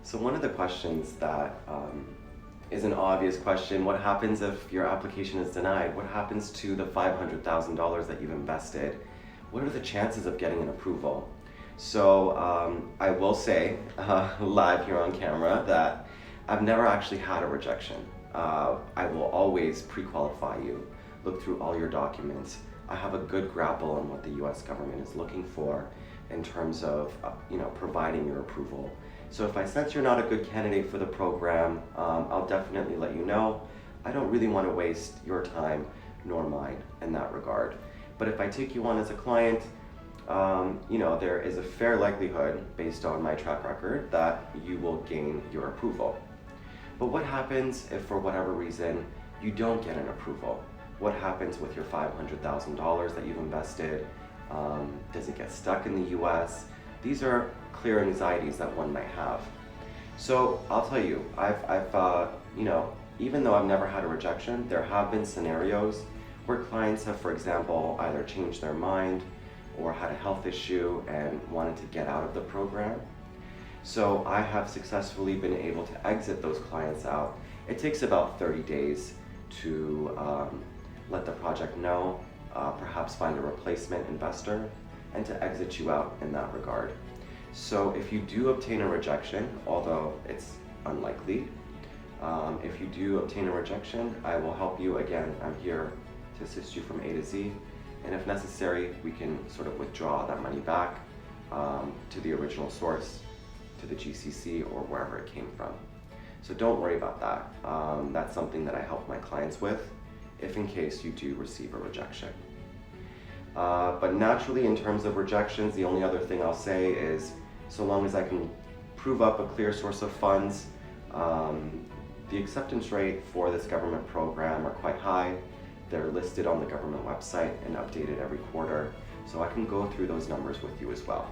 So one of the questions that is an obvious question: what happens if your application is denied? What happens to the $500,000 that you've invested? What are the chances of getting an approval? So I will say live here on camera that I've never actually had a rejection. I will always pre-qualify you, look through all your documents. I have a good grapple on what the US government is looking for in terms of providing your approval. So if I sense you're not a good candidate for the program, I'll definitely let you know. I don't really want to waste your time nor mine in that regard. But if I take you on as a client, there is a fair likelihood, based on my track record, that you will gain your approval. But what happens if for whatever reason you don't get an approval? What happens with your $500,000 that you've invested? Does it get stuck in the US? These are clear anxieties that one might have. So I'll tell you, even though I've never had a rejection, there have been scenarios where clients have, for example, either changed their mind or had a health issue and wanted to get out of the program. So I have successfully been able to exit those clients out. It takes about 30 days to let the project know, perhaps find a replacement investor, and to exit you out in that regard. So if you do obtain a rejection, although it's unlikely, if you do obtain a rejection, I will help you. Again, I'm here to assist you from A to Z, and if necessary, we can sort of withdraw that money back to the original source, to the GCC or wherever it came from. So don't worry about that. That's something that I help my clients with, if in case you do receive a rejection. But naturally, in terms of rejections, the only other thing I'll say is, so long as I can prove up a clear source of funds, the acceptance rate for this government program are quite high. They're listed on the government website and updated every quarter, so I can go through those numbers with you as well.